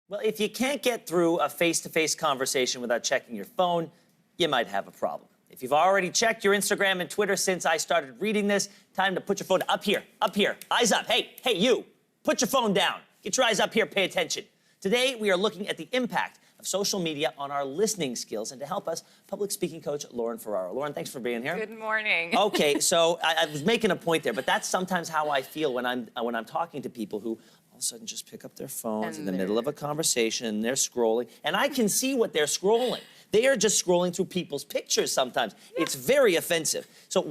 Well, if you can't get through a face-to-face conversation without checking your phone, you might have a problem. If you've already checked your Instagram and Twitter since I started reading this, time to put your phone up here, eyes up. Hey, you, put your phone down. Get your eyes up here, pay attention. Today, we are looking at the impact of social media on our listening skills, and to help us, public speaking coach Lauren Ferraro. Lauren, thanks for being here. Good morning. Okay, so I was making a point there, but that's sometimes how I feel when I'm talking to people who all of a sudden just pick up their phones in the middle of a conversation and they're scrolling, and I can see what they're scrolling. They are just scrolling through people's pictures sometimes. Yeah. It's very offensive. So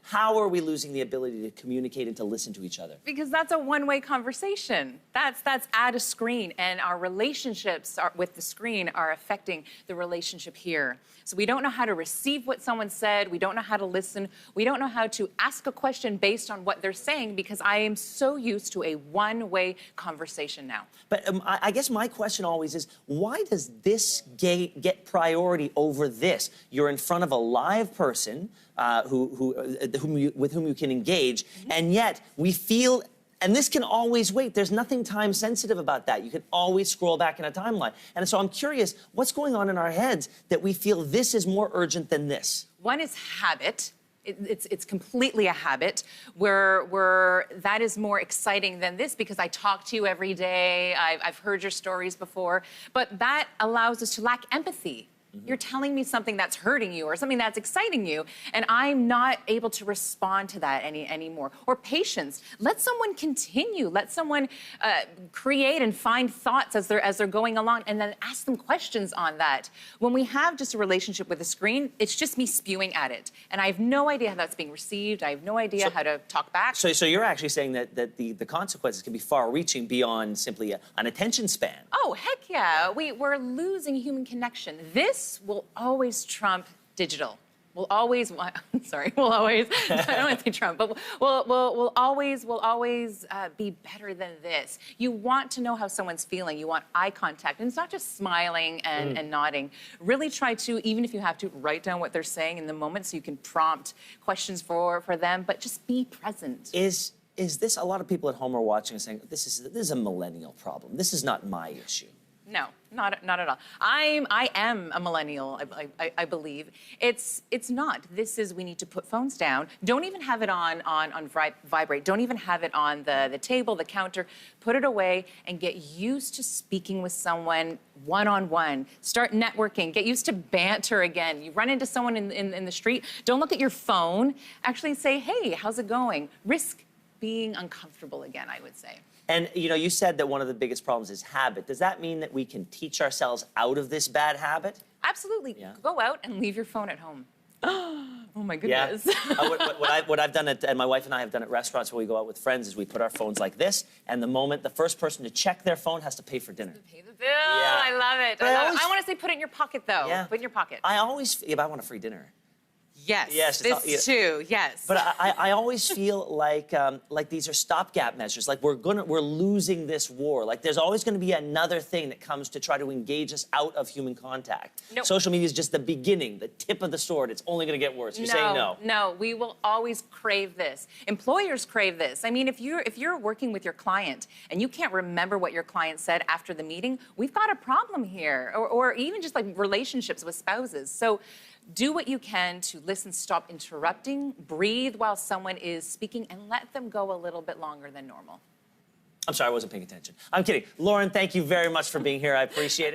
how are we losing the ability to communicate and to listen to each other? Because that's a one-way conversation. That's at a screen, and our relationships with the screen are affecting the relationship here. So we don't know how to receive what someone said. We don't know how to listen. We don't know how to ask a question based on what they're saying, because I am so used to a one-way conversation now. But I guess my question always is, why does this get priority over this? You're in front of a live person with whom you can engage, and yet we feel, and this can always wait. There's nothing time sensitive about that. You can always scroll back in a timeline. And so I'm curious, what's going on in our heads that we feel this is more urgent than this? One is habit. It's completely a habit where that is more exciting than this, because I talk to you every day. I've heard your stories before, but that allows us to lack empathy. You're telling me something that's hurting you or something that's exciting you, and I'm not able to respond to that anymore. Or patience. Let someone continue. Let someone create and find thoughts as they're going along, and then ask them questions on that. When we have just a relationship with a screen, it's just me spewing at it, and I have no idea how that's being received. I have no idea how to talk back. So you're actually saying that the consequences can be far-reaching beyond simply an attention span. Oh, heck yeah. We're losing human connection. This will always trump digital. We'll always, I don't want to say Trump, but we'll always be better than this. You want to know how someone's feeling. You want eye contact. And it's not just smiling and nodding. Really try to, even if you have to, write down what they're saying in the moment so you can prompt questions for them, but just be present. Is this, a lot of people at home are watching and saying, this is a millennial problem. This is not my issue. No, not at all. I am a millennial, I believe. It's not. This is, we need to put phones down. Don't even have it on vibrate. Don't even have it on the table, the counter. Put it away and get used to speaking with someone one-on-one. Start networking. Get used to banter again. You run into someone in the street, don't look at your phone. Actually say, hey, how's it going? Risk being uncomfortable again, I would say. And, you said that one of the biggest problems is habit. Does that mean that we can teach ourselves out of this bad habit? Absolutely. Yeah. Go out and leave your phone at home. Oh, my goodness. Yeah. What I've done, and my wife and I have done at restaurants where we go out with friends, is we put our phones like this, and the moment the first person to check their phone has to pay for dinner. Pay the bill. Yeah. I love it. I want to say put it in your pocket, though. Yeah. Put it in your pocket. I want a free dinner. Yes, this too, yes. But I always feel like these are stopgap measures. Like we're losing this war. Like there's always going to be another thing that comes to try to engage us out of human contact. Nope. Social media is just the beginning, the tip of the sword. It's only going to get worse. You're saying no. No, we will always crave this. Employers crave this. I mean, if you're working with your client and you can't remember what your client said after the meeting, we've got a problem here. Or even just like relationships with spouses. So do what you can to listen, stop interrupting, breathe while someone is speaking, and let them go a little bit longer than normal. I'm sorry, I wasn't paying attention. I'm kidding. Lauren, thank you very much for being here. I appreciate it.